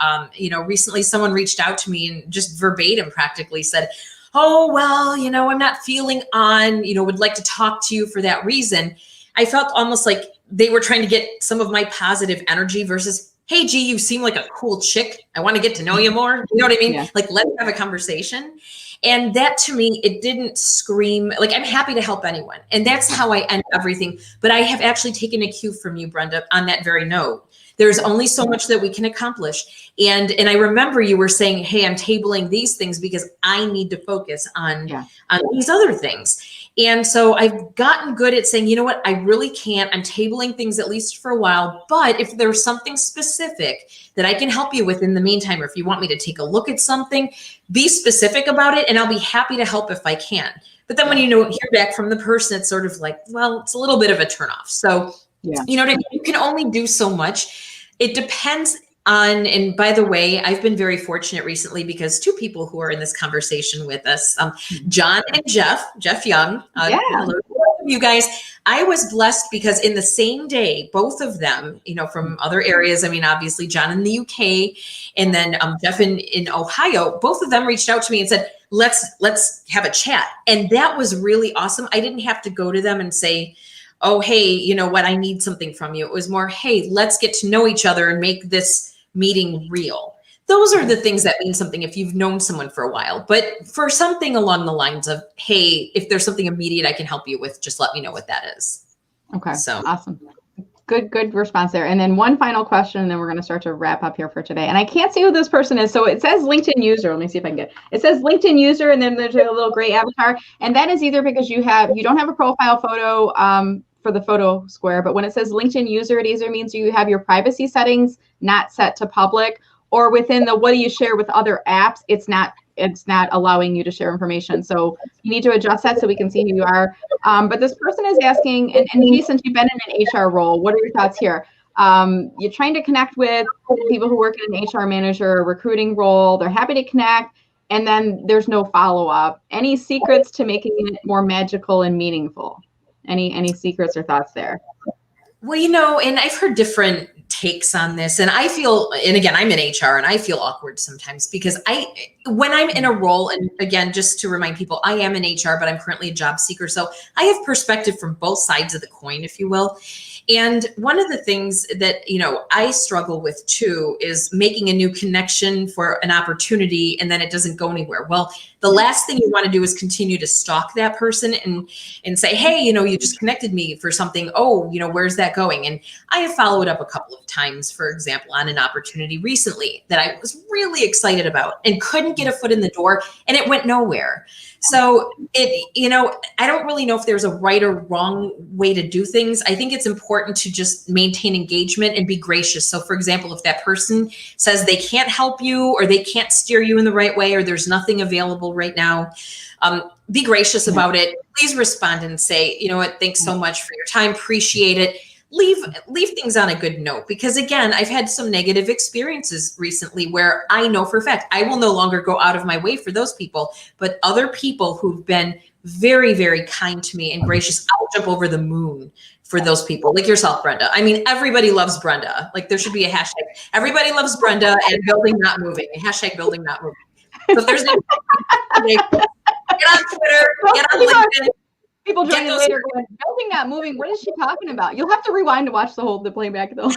Speaker 2: recently someone reached out to me and just verbatim practically said, oh, well, I'm not feeling on, would like to talk to you for that reason. I felt almost like they were trying to get some of my positive energy versus, hey, G, you seem like a cool chick. I want to get to know you more. You know what I mean? Yeah. Like, let's have a conversation. And that to me, it didn't scream, like, I'm happy to help anyone. And that's how I end everything. But I have actually taken a cue from you, Brenda, on that very note. There's only so much that we can accomplish. And I remember you were saying, hey, I'm tabling these things because I need to focus on these other things. And so I've gotten good at saying, you know what, I really can't. I'm tabling things at least for a while. But if there's something specific that I can help you with in the meantime, or if you want me to take a look at something, be specific about it. And I'll be happy to help if I can. But then when you hear back from the person, it's sort of like, well, it's a little bit of a turnoff. So, you know what I mean? You can only do so much. It depends on, and by the way, I've been very fortunate recently because 2 people who are in this conversation with us, John and Jeff Young, hello, you guys, I was blessed because in the same day, both of them, from other areas, I mean, obviously John in the UK and then Jeff in Ohio, both of them reached out to me and said, let's have a chat. And that was really awesome. I didn't have to go to them and say, oh, hey, you know what, I need something from you. It was more, hey, let's get to know each other and make this meeting real. Those are the things that mean something if you've known someone for a while. But for something along the lines of, hey, if there's something immediate I can help you with, just let me know what that is.
Speaker 1: Okay,
Speaker 2: so
Speaker 1: awesome. Good response there. And then one final question, and then we're going to start to wrap up here for today. And I can't see who this person is. So it says LinkedIn user. Let me see if I can get it. It says LinkedIn user, and then there's a little gray avatar. And that is either because you don't have a profile photo for the photo square, but when it says LinkedIn user, it either means you have your privacy settings not set to public, or within the what do you share with other apps, it's not allowing you to share information. So you need to adjust that so we can see who you are. But this person is asking, and since you've been in an HR role, what are your thoughts here? You're trying to connect with people who work in an HR manager or recruiting role. They're happy to connect, and then there's no follow-up. Any secrets to making it more magical and meaningful? Any secrets or thoughts there?
Speaker 2: Well, and I've heard different takes on this, and I feel, and again, I'm in HR and I feel awkward sometimes because when I'm in a role, and again, just to remind people, I am in HR, but I'm currently a job seeker. So I have perspective from both sides of the coin, if you will. And one of the things that, I struggle with too is making a new connection for an opportunity and then it doesn't go anywhere. Well, the last thing you want to do is continue to stalk that person and say, hey, you just connected me for something. Oh, where's that going? And I have followed up a couple of times, for example, on an opportunity recently that I was really excited about and couldn't get a foot in the door, and it went nowhere. So I don't really know if there's a right or wrong way to do things. I think it's important to just maintain engagement and be gracious. So for example, if that person says they can't help you or they can't steer you in the right way, or there's nothing available right now, be gracious about it. Please respond and say, you know what, thanks so much for your time. Appreciate it. Leave things on a good note, because again, I've had some negative experiences recently where I know for a fact I will no longer go out of my way for those people, but other people who've been very, very kind to me and gracious, I'll jump over the moon for those people, like yourself, Brenda. I mean, everybody loves Brenda. Like there should be a hashtag, everybody loves Brenda and building not moving, hashtag building not moving. So if there's no, get on Twitter, get on LinkedIn.
Speaker 1: People joining later going, building not moving, what is she talking about? You'll have to rewind to watch the playback though.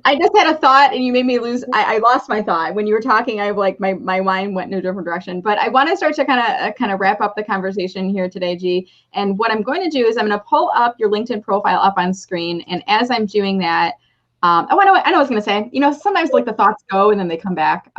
Speaker 1: I just had a thought and you made me lose, I lost my thought. When you were talking, I like my mind went in a different direction. But I want to start to kind of wrap up the conversation here today, G. And what I'm going to do is I'm going to pull up your LinkedIn profile up on screen. And as I'm doing that, I know what I was going to say. Sometimes like the thoughts go and then they come back.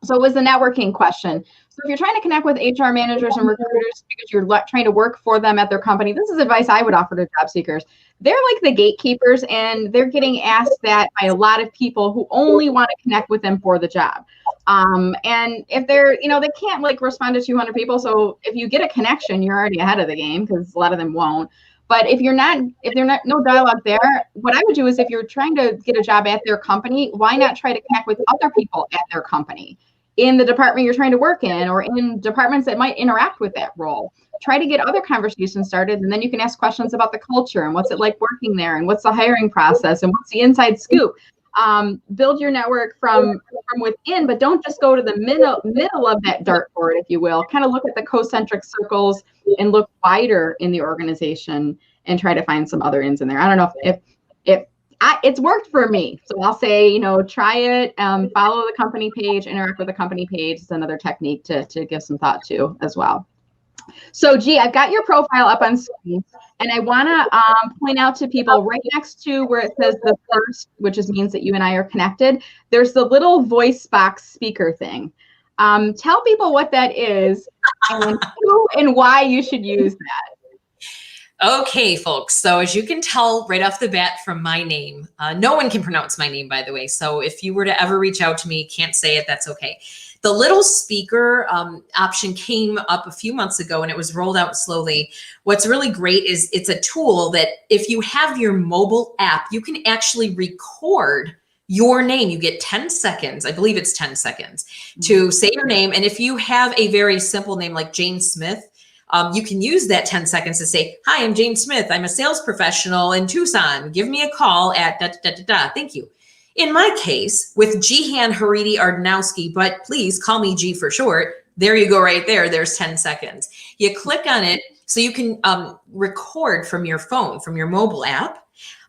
Speaker 1: So it was the networking question. So if you're trying to connect with HR managers and recruiters because you're trying to work for them at their company, this is advice I would offer to job seekers. They're like the gatekeepers, and they're getting asked that by a lot of people who only want to connect with them for the job. And if they're, they can't like respond to 200 people. So if you get a connection, you're already ahead of the game because a lot of them won't. But if they're not no dialogue there, what I would do is if you're trying to get a job at their company, why not try to connect with other people at their company in the department you're trying to work in, or in departments that might interact with that role? Try to get other conversations started, and then you can ask questions about the culture and what's it like working there, and what's the hiring process, and what's the inside scoop. Build your network from within, but don't just go to the middle of that dartboard, if you will. Kind of look at the concentric circles and look wider in the organization and try to find some other ends in there. I don't know if it's worked for me. So I'll say, try it, follow the company page, interact with the company page. It's another technique to give some thought to as well. So G, I've got your profile up on screen, and I want to point out to people right next to where it says the first, which means that you and I are connected, there's the little voice box speaker thing. Tell people what that is and who and why you should use that.
Speaker 2: Okay, folks. So as you can tell right off the bat from my name, no one can pronounce my name, by the way. So if you were to ever reach out to me, can't say it, that's okay. The little speaker option came up a few months ago and it was rolled out slowly. What's really great is it's a tool that if you have your mobile app, you can actually record your name. You get 10 seconds, I believe it's 10 seconds to say your name. And if you have a very simple name like Jane Smith, you can use that 10 seconds to say, hi, I'm Jane Smith. I'm a sales professional in Tucson. Give me a call at da, da, da, da. Thank you. In my case, with Gehan Haridy-Ardanowski, but please call me G for short. There you go right there. There's 10 seconds. You click on it so you can record from your phone, from your mobile app.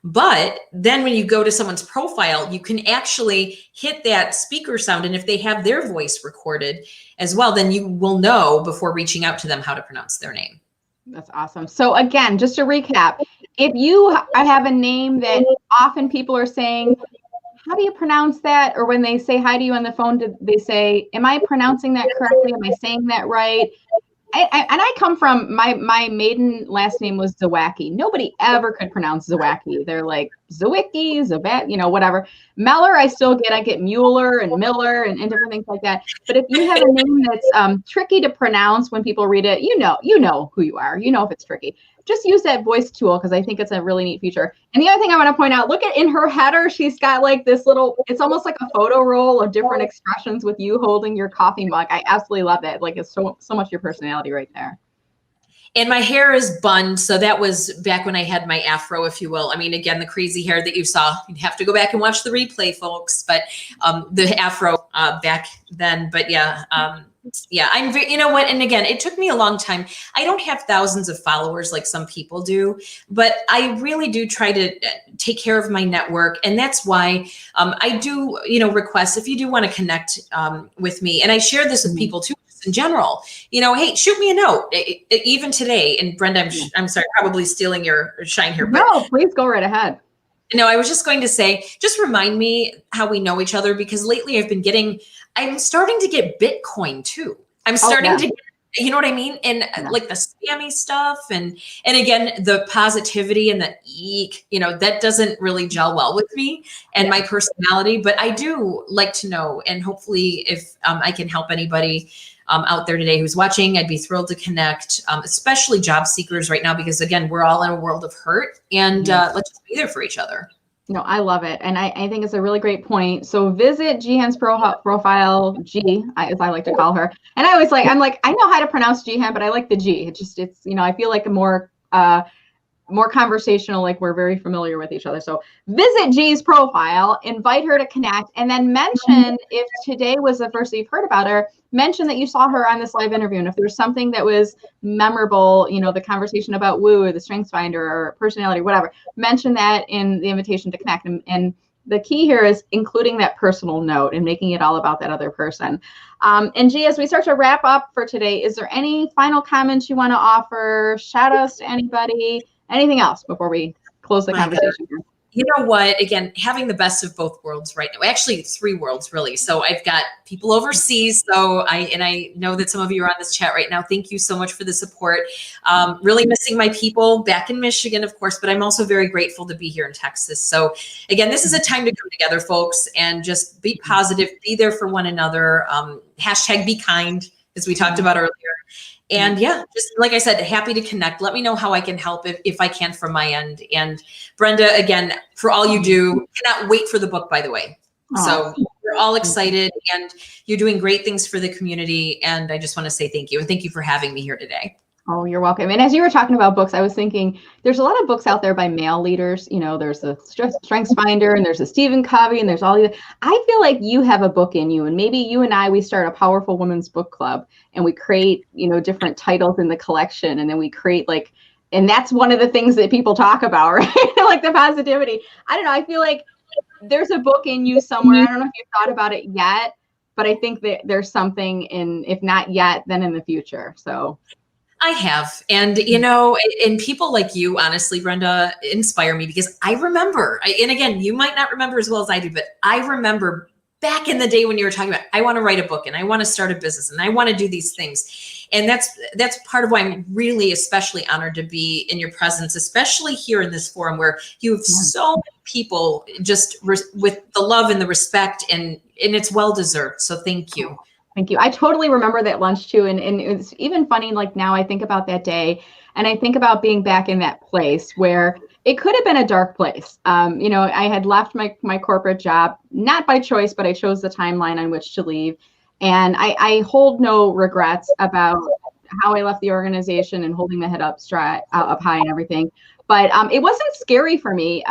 Speaker 2: But then when you go to someone's profile, you can actually hit that speaker sound. And if they have their voice recorded as well, then you will know before reaching out to them how to pronounce their name.
Speaker 1: That's awesome. So again, just to recap, if you have a name that often people are saying, how do you pronounce that? Or when they say hi to you on the phone, do they say, am I pronouncing that correctly? Am I saying that right? And I come from, my maiden last name was Zawacki. Nobody ever could pronounce Zawacki. They're like Zawicki, Zabat, you know, whatever. Meller, I get Mueller and Miller and different things like that. But if you have a name that's tricky to pronounce when people read it, you know who you are. You know if it's tricky. Just use that voice tool because I think it's a really neat feature. And the other thing I want to point out, look at in her header, she's got like this little, it's almost like a photo roll of different expressions with you holding your coffee mug. I absolutely love that. Like it's so much your personality right there.
Speaker 2: And my hair is bunned. So that was back when I had my afro, if you will. I mean, again, the crazy hair that you saw, you'd have to go back and watch the replay, folks. But the afro back then, but yeah. Yeah, I'm very, you know what? And again, it took me a long time. I don't have thousands of followers like some people do, but I really do try to take care of my network. And that's why I do, request if you do want to connect with me. And I share this with people too, in general, hey, shoot me a note. Even today, and Brenda, I'm sorry, probably stealing your shine here. But
Speaker 1: no, please go right ahead.
Speaker 2: No, I was just going to say, just remind me how we know each other, because lately I'm starting to get Bitcoin too. I'm starting to get, you know what I mean? And like the spammy stuff and again, the positivity and the eek, that doesn't really gel well with me and my personality, but I do like to know. And hopefully if I can help anybody out there today who's watching, I'd be thrilled to connect, especially job seekers right now, because again, we're all in a world of hurt and let's just be there for each other.
Speaker 1: No, I love it. And I think it's a really great point. So visit Gehan's profile, G, as I like to call her. And I always I know how to pronounce Gehan, but I like the G. It's I feel like a more conversational, like we're very familiar with each other. So visit G's profile, invite her to connect, and then mention if today was the first that you've heard about her, mention that you saw her on this live interview. And if there's something that was memorable, the conversation about woo, the strengths finder or personality, whatever, mention that in the invitation to connect. And the key here is including that personal note and making it all about that other person. And G, as we start to wrap up for today, is there any final comments you want to offer? Shout outs to anybody? Anything else before we close the conversation here?
Speaker 2: You know what? Again, having the best of both worlds right now. Actually, 3 worlds, really. So I've got people overseas. So I know that some of you are on this chat right now. Thank you so much for the support. Really missing my people back in Michigan, of course, but I'm also very grateful to be here in Texas. So again, this is a time to come together, folks, and just be positive, be there for one another. Hashtag be kind, as we talked about earlier. And yeah, just like I said, happy to connect. Let me know how I can help if I can from my end. And Brenda, again, for all you do, cannot wait for the book, by the way. So we're all excited and you're doing great things for the community. And I just want to say thank you. And thank you for having me here today.
Speaker 1: Oh, you're welcome. And as you were talking about books, I was thinking there's a lot of books out there by male leaders. There's the Strengths Finder and there's a Stephen Covey and there's all these. I feel like you have a book in you, and maybe you and we start a Powerful Women's Book Club and we create, different titles in the collection. And then we create and that's one of the things that people talk about, right? Like the positivity. I don't know. I feel like there's a book in you somewhere. I don't know if you've thought about it yet, but I think that there's something if not yet, then in the future. So
Speaker 2: I have. And, and people like you, honestly, Brenda, inspire me because I remember, and again, you might not remember as well as I do, but I remember back in the day when you were talking about, I want to write a book and I want to start a business and I want to do these things. And that's part of why I'm really especially honored to be in your presence, especially here in this forum where you have so many people just with the love and the respect and it's well-deserved. So thank you.
Speaker 1: Thank you. I totally remember that lunch too. And it's even funny, like now I think about that day and I think about being back in that place where it could have been a dark place. I had left my corporate job, not by choice, but I chose the timeline on which to leave. And I hold no regrets about how I left the organization and holding my head up high and everything. But it wasn't scary for me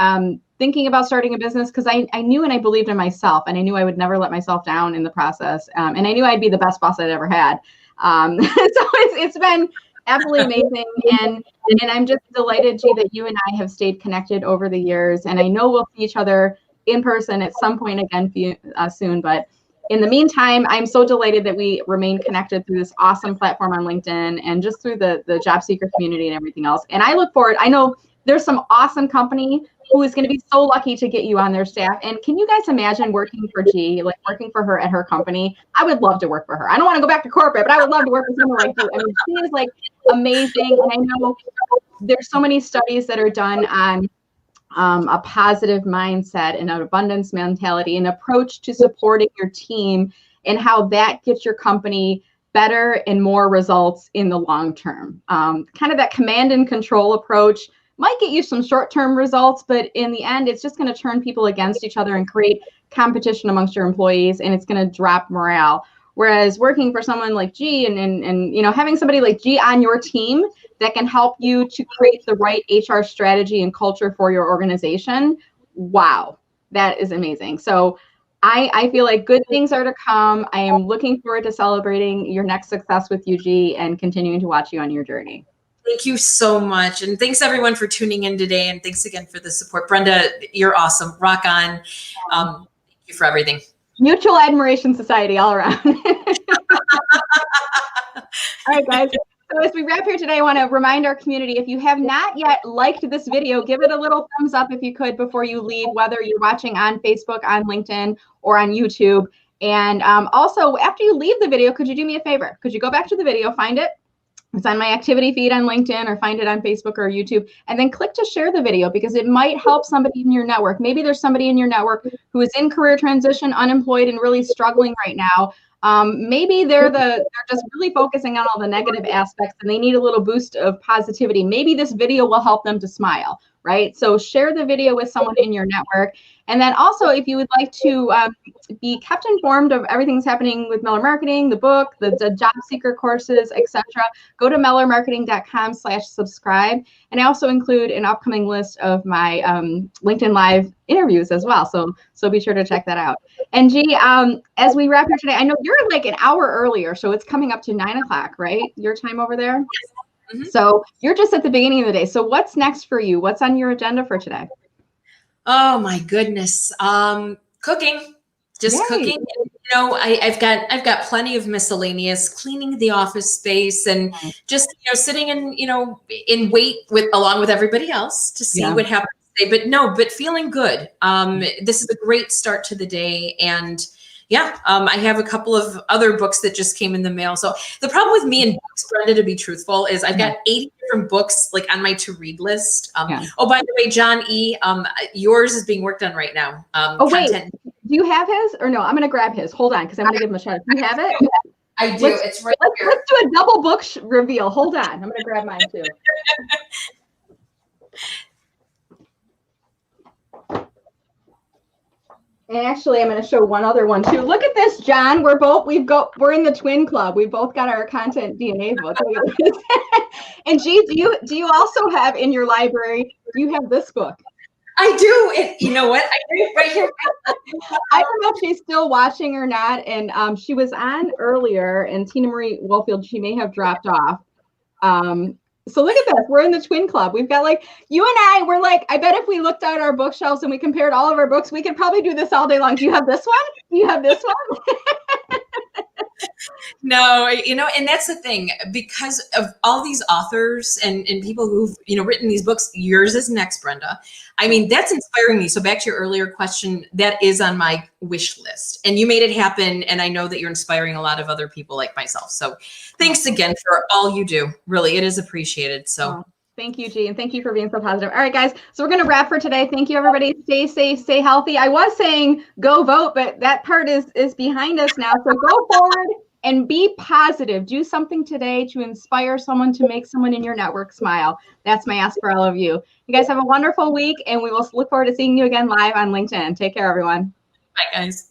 Speaker 1: thinking about starting a business, because I knew and I believed in myself, and I knew I would never let myself down in the process. And I knew I'd be the best boss I'd ever had. So it's been absolutely amazing. And I'm just delighted, G, that you and I have stayed connected over the years. And I know we'll see each other in person at some point again soon. But in the meantime, I'm so delighted that we remain connected through this awesome platform on LinkedIn and just through the job seeker community and everything else. And I look forward, I know there's some awesome company who is going to be so lucky to get you on their staff. And can you guys imagine working for G, like working for her at her company? I would love to work for her. I don't want to go back to corporate, but I would love to work with someone like you. I mean, she is like amazing. And I know there's so many studies that are done on a positive mindset and an abundance mentality, an approach to supporting your team, and how that gets your company better and more results in the long term. Kind of that command and control approach might get you some short-term results, but in the end, it's just going to turn people against each other and create competition amongst your employees, and it's going to drop morale. Whereas working for someone like G and you know, having somebody like G on your team that can help you to create the right HR strategy and culture for your organization, wow, that is amazing. So I feel like good things are to come. I am looking forward to celebrating your next success with you, G, and continuing to watch you on your journey.
Speaker 2: Thank you so much. And thanks everyone for tuning in today. And thanks again for the support. Brenda, you're awesome. Rock on. Thank you for everything.
Speaker 1: Mutual admiration society all around. All right, guys. So as we wrap here today, I want to remind our community, if you have not yet liked this video, give it a little thumbs up if you could before you leave, whether you're watching on Facebook, on LinkedIn, or on YouTube. And also, after you leave the video, could you do me a favor? Could you go back to the video, find it? It's on my activity feed on LinkedIn, or find it on Facebook or YouTube, and then click to share the video, because it might help somebody in your network. Maybe there's somebody in your network who is in career transition, unemployed, and really struggling right now. Maybe they're just really focusing on all the negative aspects, and they need a little boost of positivity. Maybe this video will help them to smile, right? So share the video with someone in your network. And then also, if you would like to be kept informed of everything that's happening with Meller Marketing, the book, the job seeker courses, etc., go to mellermarketing.com/subscribe. And I also include an upcoming list of my LinkedIn Live interviews as well. So be sure to check that out. And G, as we wrap here today, I know you're like an hour earlier, so it's coming up to 9 o'clock, right? Your time over there? Mm-hmm. So you're just at the beginning of the day. So what's next for you? What's on your agenda for today?
Speaker 2: Oh my goodness. Cooking, just Yay. Cooking. You know, I've got plenty of miscellaneous, cleaning the office space, and just, you know, sitting in wait along with everybody else to see what happens today. But feeling good. This is a great start to the day. And I have a couple of other books that just came in the mail. So the problem with me and books, Brenda, to be truthful, is I've got 80 different books like on my to-read list. Oh, by the way, John E., yours is being worked on right now.
Speaker 1: Wait, do you have his or no? I'm going to grab his. Hold on, because I'm going to give him a shout out. Do you have it?
Speaker 2: I do. It's right here.
Speaker 1: Let's do a double book reveal. Hold on. I'm going to grab mine too. And actually, I'm going to show one other one too. Look at this, John. We're in the twin club. We both got our content DNA book. And G, do you also have in your library? Do you have this book?
Speaker 2: I do. You know what? I do right here.
Speaker 1: I don't know if she's still watching or not. And she was on earlier, and Tina Marie Wolfield, she may have dropped off. So look at this. We're in the twin club. We've got like, you and I, we're like, I bet if we looked at our bookshelves and we compared all of our books, we could probably do this all day long. Do you have this one? Do you have this one?
Speaker 2: No, you know, and that's the thing, because of all these authors and people who've, you know, written these books, yours is next, Brenda. I mean, that's inspiring me. So back to your earlier question, that is on my wish list, and you made it happen. And I know that you're inspiring a lot of other people like myself. So thanks again for all you do. Really, it is appreciated. So
Speaker 1: thank you, G, and thank you for being so positive. All right, guys. So we're going to wrap for today. Thank you, everybody. Stay safe, stay healthy. I was saying go vote, but that part is behind us now. So go forward and be positive. Do something today to inspire someone, to make someone in your network smile. That's my ask for all of you. You guys have a wonderful week, and we will look forward to seeing you again live on LinkedIn. Take care, everyone.
Speaker 2: Bye, guys.